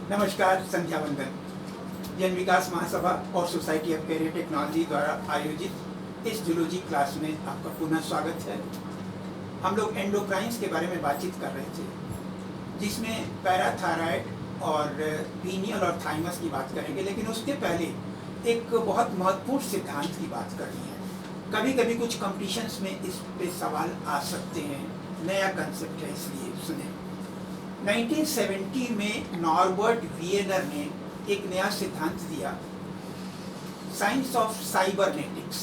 नमस्कार, संध्या वंदन। जन विकास महासभा और सोसाइटी ऑफ कैरियर टेक्नोलॉजी द्वारा आयोजित इस जूलॉजी क्लास में आपका पुनः स्वागत है। हम लोग एंडोक्राइंस के बारे में बातचीत कर रहे थे, जिसमें पैराथायराइड और पीनियल और थाइमस की बात करेंगे, लेकिन उसके पहले एक बहुत महत्वपूर्ण सिद्धांत की बात करनी है। कभी कभी कुछ कंपटीशंस में इस पे सवाल आ सकते हैं, नया कंसेप्ट है, इसलिए सुने। 1970 में नॉर्बर्ट वियनर ने एक नया सिद्धांत दिया, साइंस ऑफ साइबरनेटिक्स।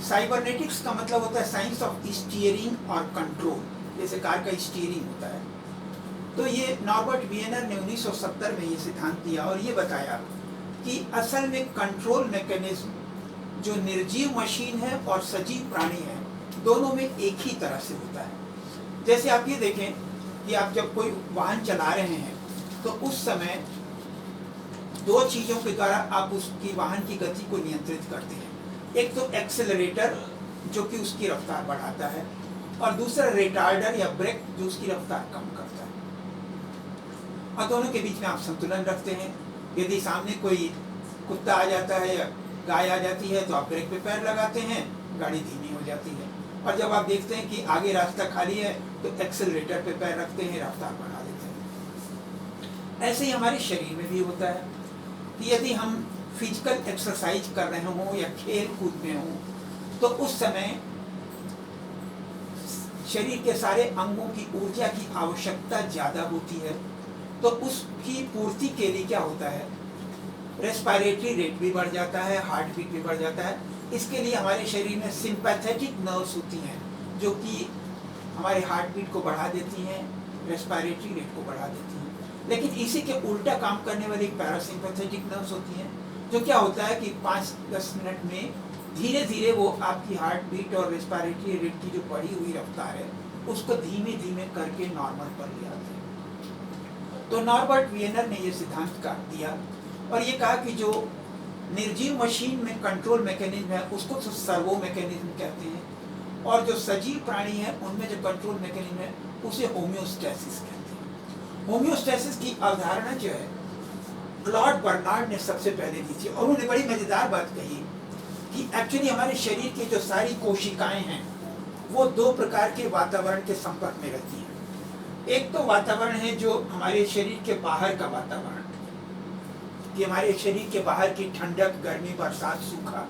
साइबरनेटिक्स का मतलब होता है साइंस ऑफ स्टीयरिंग और कंट्रोल, जैसे कार का स्टीयरिंग होता है। तो ये नॉर्बर्ट वियनर ने 1970 में ये सिद्धांत दिया और ये बताया कि असल में कंट्रोल मैकेनिज्म जो निर्जीव मशीन है और सजीव प्राणी है, दोनों में एक ही तरह से होता है। जैसे आप ये देखें कि आप जब कोई वाहन चला रहे हैं तो उस समय दो चीज़ों के द्वारा आप उसकी वाहन की गति को नियंत्रित करते हैं। एक तो एक्सेलरेटर जो कि उसकी रफ्तार बढ़ाता है, और दूसरा रिटार्डर या ब्रेक जो उसकी रफ्तार कम करता है। और दोनों के बीच में आप संतुलन रखते हैं। यदि सामने कोई कुत्ता आ जाता है या गाय आ जाती है तो आप ब्रेक पे पैर लगाते हैं, गाड़ी धीमी हो जाती है। और जब आप देखते हैं कि आगे रास्ता खाली है तो एक्सेलरेटर पे पैर रखते हैं, रफ्तार बढ़ा देते हैं। ऐसे ही हमारे शरीर में भी होता है कि यदि हम फिजिकल एक्सरसाइज कर रहे हों या खेल कूद में हों तो उस समय शरीर के सारे अंगों की ऊर्जा की आवश्यकता ज़्यादा होती है। तो उसकी पूर्ति के लिए क्या होता है, रेस्पिरेटरी रेट भी बढ़ जाता है, हार्ट बीट भी बढ़ जाता है। इसके लिए हमारे शरीर में सिंपैथेटिक नर्व्स होती हैं जो कि हमारे हार्ट बीट को बढ़ा देती हैं, रेस्पिरेटरी रेट को बढ़ा देती हैं। लेकिन इसी के उल्टा काम करने वाली पैरासिम्पैथेटिक नर्व्स होती हैं, जो क्या होता है कि 5-10 मिनट में धीरे धीरे वो आपकी हार्ट बीट और रेस्पिरेटरी रेट की जो बढ़ी हुई रफ्तार है उसको धीमे धीमे करके नॉर्मल पर ले आते हैं। तो नॉर्बर्ट वियनर ने ये सिद्धांत काट दिया और ये कहा कि जो निर्जीव मशीन में कंट्रोल मैकेनिज्म है उसको तो सर्वो मैकेनिज्म कहते हैं, और जो सजीव प्राणी है उनमें जो कंट्रोल मैकेनिज्म है उसे होम्योस्टैसिस कहते हैं। होम्योस्टैसिस की अवधारणा जो है क्लॉड बर्नार्ड ने सबसे पहले दी थी, और उन्होंने बड़ी मजेदार बात कही कि एक्चुअली हमारे शरीर की जो सारी कोशिकाएं हैं वो दो प्रकार के वातावरण के संपर्क में रहती हैं। एक तो वातावरण है जो हमारे शरीर के बाहर का वातावरण, कि हमारे शरीर के बाहर की ठंडक, गर्मी, बरसात, सूखा,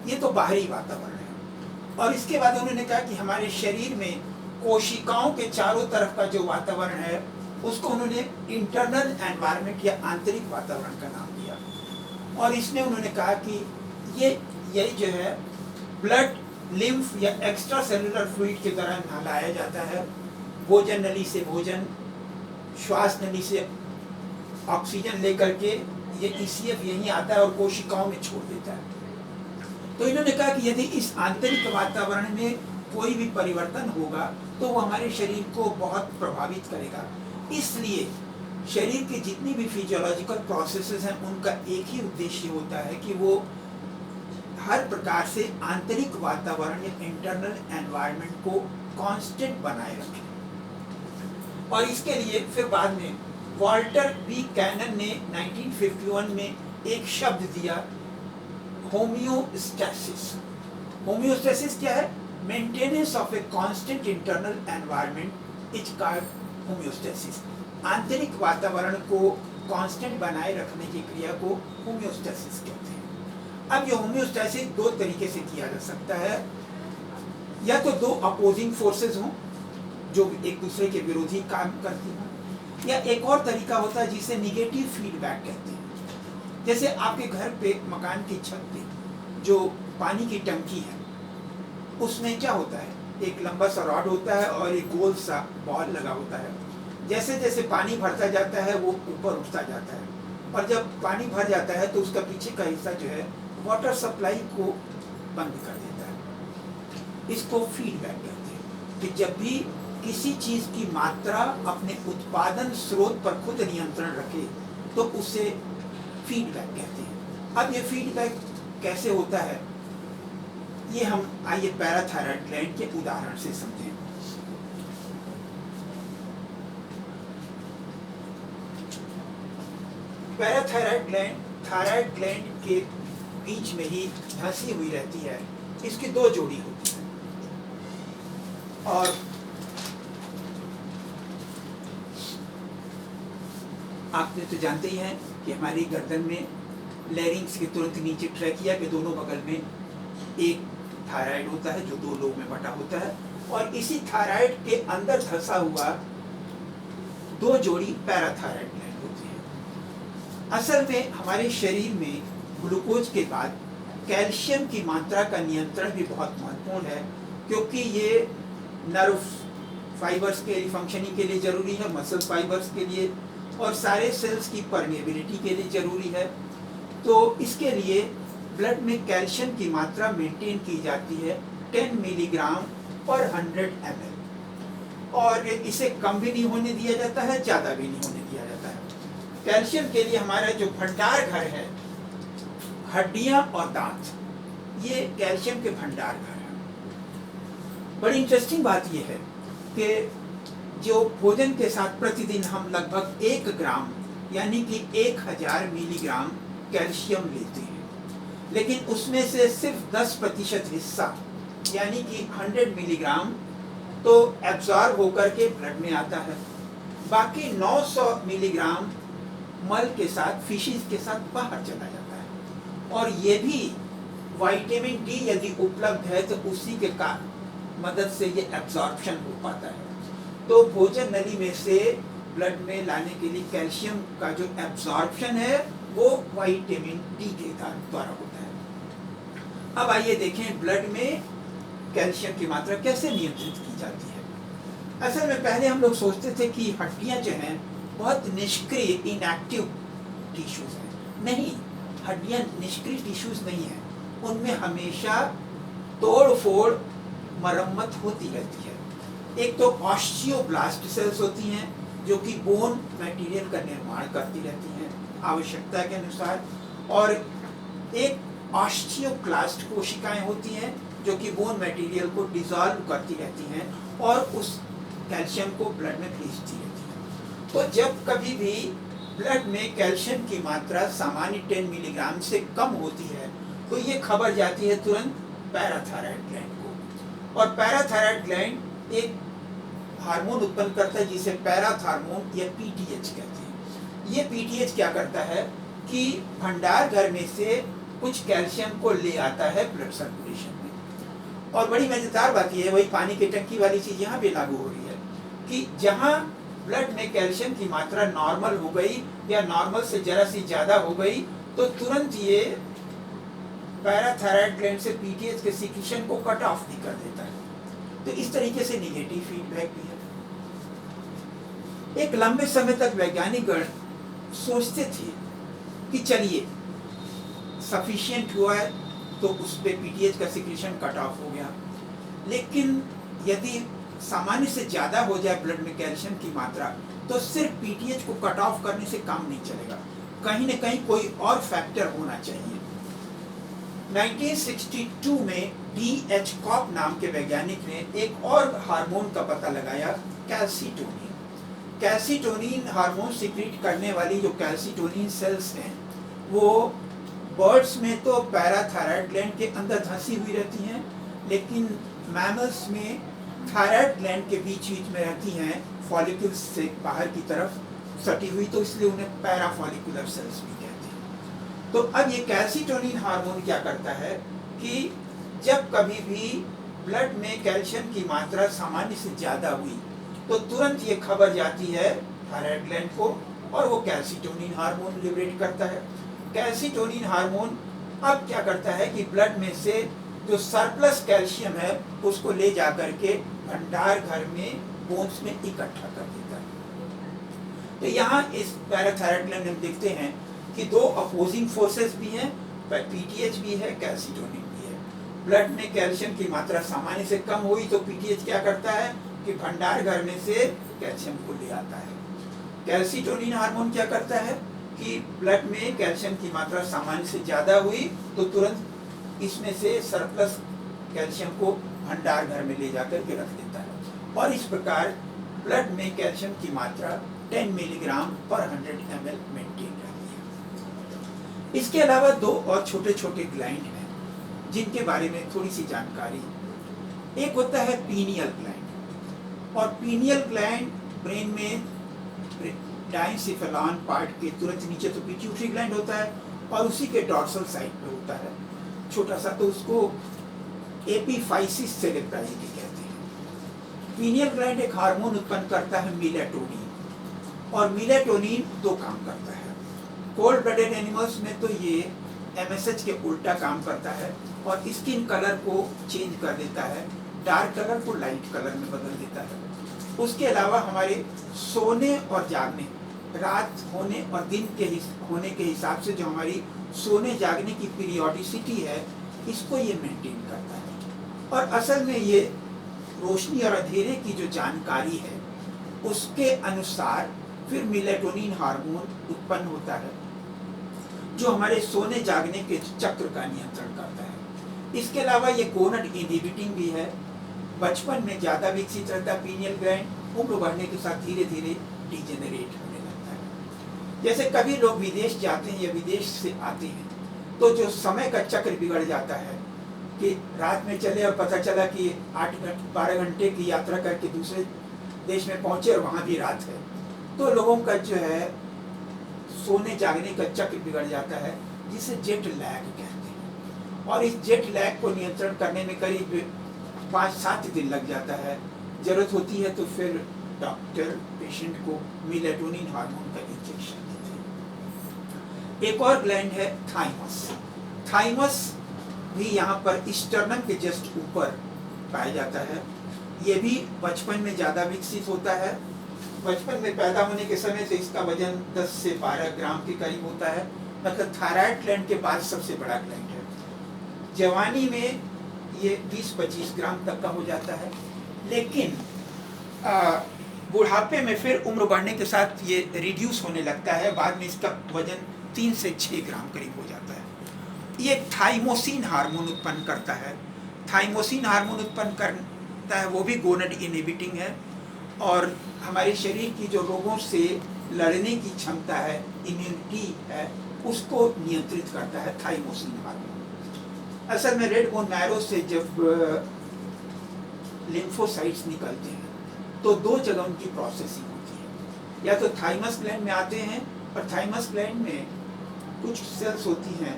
ये तो बाहरी वातावरण है। और इसके बाद उन्होंने कहा कि हमारे शरीर में कोशिकाओं के चारों तरफ का जो वातावरण है उसको उन्होंने इंटरनल एनवायरनमेंट या आंतरिक वातावरण का नाम दिया। और इसमें उन्होंने कहा कि यही जो है ब्लड, लिम्फ या एक्स्ट्रा सेलुलर फ्लूइड के द्वारा नहलाया जाता है। भोजन नली से भोजन, श्वास नली से ऑक्सीजन लेकर के ये ईसीएफ यहीं आता है और कोशिकाओं में छोड़ देता है। तो इन्होंने कहा कि यदि इस आंतरिक वातावरण में कोई भी परिवर्तन होगा तो वो हमारे शरीर को बहुत प्रभावित करेगा। इसलिए शरीर के जितनी भी फिजियोलॉजिकल प्रोसेसेस हैं उनका एक ही उद्देश्य होता है कि वो हर प्रकार से आंतरिक वातावरण या इंटरनल एनवायरनमेंट को कांस्टेंट बनाए रखें। और इसके लिए फिर बाद में वॉल्टर बी कैनन ने 1951 में एक शब्द दिया, होम्योस्टैसिस। होम्योस्टैसिस क्या है? Maintenance of a constant internal environment is called homeostasis. आंतरिक वातावरण को कांस्टेंट बनाए रखने की क्रिया को होम्योस्टैसिस कहते हैं। अब ये होम्योस्टैसिस दो तरीके से किया जा सकता है, या तो दो अपोजिंग फोर्सेस हों जो एक दूसरे के विरोधी काम करती हों, या एक और तरीका होता है जिसे निगेटिव फीडबैक कहते हैं। जैसे आपके घर पे, मकान की छत पे जो पानी की टंकी है उसमें क्या होता है, एक लंबा सा रॉड होता है और एक गोल सा बॉल लगा होता है। जैसे जैसे पानी भरता जाता है वो ऊपर उठता जाता है, और जब पानी भर जाता है तो उसका पीछे का हिस्सा जो है वाटर सप्लाई को बंद कर देता है। इसको फीडबैक कहते हैं कि जब भी किसी चीज की मात्रा अपने उत्पादन स्रोत पर खुद नियंत्रण रखे तो उसे फीडबैक कहते हैं। अब ये फीडबैक कैसे होता है ये हम आइए पैराथायराइड ग्लैंड के उदाहरण से समझें। पैराथायराइड ग्लैंड थायराइड ग्लैंड के बीच में ही धंसी हुई रहती है। इसकी दो जोड़ी होती है और आपने तो जानते ही हैं कि हमारी गर्दन में लैरिंग्स के तुरंत नीचे ट्रैकिया के दोनों बगल में एक थायराइड होता है जो दो लोब में बटा होता है, और इसी थायराइड के अंदर धंसा हुआ दो जोड़ी पैराथायराइड ग्लैंड होती है। असल में हमारे शरीर में ग्लूकोज के बाद कैल्शियम की मात्रा का नियंत्रण भी बहुत महत्वपूर्ण है, क्योंकि ये नर्व फाइबर्स के फंक्शनिंग के लिए जरूरी है, मसल फाइबर्स के लिए और सारे सेल्स की परमेबिलिटी के लिए जरूरी है। तो इसके लिए ब्लड में कैल्शियम की मात्रा मेंटेन की जाती है 10 मिलीग्राम पर 100 ml, और इसे कम भी नहीं होने दिया जाता है, ज़्यादा भी नहीं होने दिया जाता है। कैल्शियम के लिए हमारा जो भंडार घर है, हड्डियां और दांत, ये कैल्शियम के भंडार घर है। बड़ी इंटरेस्टिंग बात यह है कि जो भोजन के साथ प्रतिदिन हम लगभग 1 ग्राम यानी कि 1000 मिलीग्राम कैल्शियम लेते हैं, लेकिन उसमें से सिर्फ 10% हिस्सा यानी कि 100 मिलीग्राम तो एब्जॉर्ब होकर के ब्लड में आता है। बाकी 900 मिलीग्राम मल के साथ, फिशिज के साथ बाहर चला जाता है। और ये भी विटामिन डी यदि उपलब्ध है तो उसी के मदद से ये एब्जॉर्प्शन हो पाता है। तो भोजन नली में से ब्लड में लाने के लिए कैल्शियम का जो एब्जॉर्प्शन है वो विटामिन डी के द्वारा होता है। अब आइए देखें ब्लड में कैल्शियम की मात्रा कैसे नियंत्रित की जाती है। असल में पहले हम लोग सोचते थे कि हड्डियां जो हैं बहुत निष्क्रिय इनएक्टिव टिश्यूज हैं। नहीं, हड्डियां निष्क्रिय टिश्यूज नहीं हैं, उनमें हमेशा तोड़ फोड़ मरम्मत होती रहती है। एक तो ऑस्टियोब्लास्ट सेल्स होती हैं जो कि बोन मटेरियल का निर्माण करती रहती हैं आवश्यकता के अनुसार, और एक ऑस्टियोक्लास्ट कोशिकाएं होती हैं जो कि बोन मटेरियल को डिसॉल्व करती रहती हैं और उस कैल्शियम को ब्लड में भेजती रहती हैं। तो जब कभी भी ब्लड में कैल्शियम की मात्रा सामान्य 10 मिलीग्राम से कम होती है तो ये खबर जाती है तुरंत पैराथायराइड ग्लैंड को, और पैराथायराइड ग्लैंड एक हार्मोन उत्पन्न करता है जिसे पैराथार्मोन या पीटीएच कहते हैं। ये पीटीएच क्या करता है कि भंडार घर में से कुछ कैल्शियम को ले आता है ब्लड सर्कुलेशन में। और बड़ी मजेदार बात यह है, वही पानी की टंकी वाली चीज यहाँ भी लागू हो रही है कि जहाँ ब्लड में कैल्शियम की मात्रा नॉर्मल हो गई या नॉर्मल से जरा सी ज्यादा हो गई तो तुरंत ये पैराथायराइड ग्लैंड से पीटीएच के सीक्रेशन को कट ऑफ भी कर देता है। तो इस तरीके से नेगेटिव फीडबैक भी है। एक लंबे समय तक वैज्ञानिक गण सोचते थे कि चलिए सफिशिएंट हुआ है तो उस पे पीटीएच का सीक्रेशन कट ऑफ हो गया, लेकिन यदि सामान्य से ज्यादा हो जाए ब्लड में कैल्शियम की मात्रा तो सिर्फ पीटीएच को कट ऑफ करने से काम नहीं चलेगा, कहीं न कहीं कोई और फैक्टर होना चाहिए। 1962 में D.H. कॉप नाम के वैज्ञानिक ने एक और हार्मोन का पता लगाया, कैल्सिटोनिन। कैल्सिटोनिन हार्मोन सीक्रेट करने वाली जो कैल्सिटोनिन सेल्स हैं वो बर्ड्स में तो पैराथायराइड ग्लैंड के अंदर धंसी हुई रहती हैं, लेकिन मैमल्स में थायराइड ग्लैंड के बीच बीच में रहती हैं, फॉलिकल्स से बाहर की तरफ सटी हुई, तो इसलिए उन्हें पैराफॉलिकुलर सेल्स भी कहते हैं। तो अब ये कैल्सिटोनिन हार्मोन क्या करता है कि जब कभी भी ब्लड में कैल्शियम की मात्रा सामान्य से ज़्यादा हुई तो तुरंत ये खबर जाती है थायराइड ग्लैंड को और वो कैल्सिटोनिन हार्मोन लिबरेट करता है। कैल्सिटोनिन हार्मोन अब क्या करता है कि ब्लड में से जो सरप्लस कैल्शियम है उसको ले जा करके भंडार घर में बोन्स में इकट्ठा कर देता है। तो यहाँ इस पैराथायराइड ग्लैंड में देखते हैं कि दो अपोजिंग फोर्सेस भी हैं, पीटीएच भी है, कैल्सिटोनिन भी है। ब्लड में कैल्शियम की मात्रा सामान्य से कम हुई तो पीटीएच क्या करता है कि भंडार घर में से कैल्शियम को ले आता है। कैल्सिटोनिन हार्मोन क्या करता है कि ब्लड में कैल्शियम की मात्रा सामान्य से ज़्यादा हुई तो तुरंत इसमें से सरप्लस कैल्शियम को भंडार घर में ले जाकर के रख देता है, और इस प्रकार ब्लड में कैल्शियम की मात्रा 10 मिलीग्राम पर 100 ml मेंटेन रहती है। इसके अलावा दो और छोटे छोटे ग्लैंड हैं जिनके बारे में थोड़ी सी जानकारी। एक होता है पीनियल ग्लैंड, और पीनियल ग्लैंड ब्रेन में डाइंसेफेलॉन पार्ट के तुरंत नीचे तो पिट्यूटरी ग्लैंड होता है और उसी के डॉर्सल साइड पे होता है छोटा सा, तो उसको एपिफाइसिस सेरेब्राई कहते हैं। पीनियल ग्लैंड एक हार्मोन उत्पन्न करता है मेलाटोनिन, और मेलाटोनिन दो काम करता है। कोल्ड ब्लडेड एनिमल्स में तो ये एमएसएच के उल्टा काम करता है और स्किन कलर को चेंज कर देता है, डार्क कलर को लाइट कलर में बदल देता है। उसके अलावा हमारे सोने और जागने, रात होने और दिन के होने के हिसाब से जो हमारी सोने जागने की पीरियोडिसिटी है, इसको ये मेंटेन करता है। और असल में ये रोशनी और अंधेरे की जो जानकारी है उसके अनुसार फिर मेलाटोनिन हार्मोन उत्पन्न होता है जो हमारे सोने जागने के चक्र का नियंत्रण करता है। इसके अलावा ये गोनड इनहिबिटिंग भी है। बचपन में ज़्यादा विकसित रहता है पीनियल ग्लैंड, उम्र बढ़ने के साथ धीरे धीरे डिजेनरेट होने लगता है। जैसे कभी लोग विदेश जाते हैं या विदेश से आते हैं तो जो समय का चक्र बिगड़ जाता है कि रात में चले और पता चला कि 8-12 घंटे की यात्रा करके दूसरे देश में पहुंचे और वहाँ भी रात है, तो लोगों का जो है सोने जागने का चक्र बिगड़ जाता है, जिसे जेट लैग कहते हैं। और इस जेट लैग को नियंत्रण करने में करीब 5-7 दिन लग जाता है। जरूरत होती है तो फिर डॉक्टर पेशेंट को मेलाटोनिन हार्मोन का इंजेक्शन देते हैं। एक और ग्लैंड है थाइमस। थाइमस भी यहाँ पर स्टर्नम के जस्ट ऊपर पाया जाता है। ये भी बचपन में ज़्यादा विकसित होता है। बचपन में पैदा होने के समय से इसका वजन 10 से 12 ग्राम के करीब होता है, मतलब थायराइड ग्लैंड के बाद सबसे बड़ा ग्लैंड है। जवानी में ये 20-25 ग्राम तक का हो जाता है, लेकिन बुढ़ापे में फिर उम्र बढ़ने के साथ ये रिड्यूस होने लगता है। बाद में इसका वजन 3 से 6 ग्राम करीब हो जाता है। ये थाइमोसिन हार्मोन उत्पन्न करता है। थाइमोसिन हार्मोन उत्पन्न करता है, वो भी गोनड इनहिबिटिंग है, और हमारे शरीर की जो रोगों से लड़ने की क्षमता है, इम्यूनिटी है, उसको नियंत्रित करता है थाइमोसिन हार्मोन। असल में रेड बोन मैरो से जब लिम्फोसाइट्स निकलते हैं तो दो जगह उनकी प्रोसेसिंग होती है। या तो थाइमस ग्लैंड में आते हैं, और थाइमस ग्लैंड में कुछ सेल्स होती हैं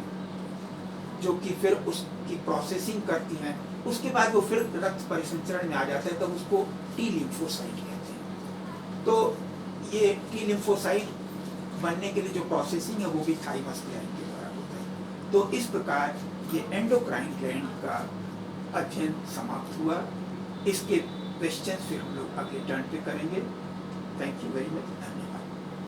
जो कि फिर उसकी प्रोसेसिंग करती हैं। उसके बाद वो फिर रक्त परिसंचरण में आ जाता है, तब उसको टी लिम्फोसाइट कहते हैं। तो ये टी लिम्फोसाइट बनने के लिए जो प्रोसेसिंग है वो भी थाइमस ग्लैंड के द्वारा होता है। तो इस प्रकार ये एंडोक्राइन ग्लैंड का अध्ययन समाप्त हुआ। इसके क्वेश्चन फिर हम लोग अगले टर्न पे करेंगे। थैंक यू वेरी मच, धन्यवाद।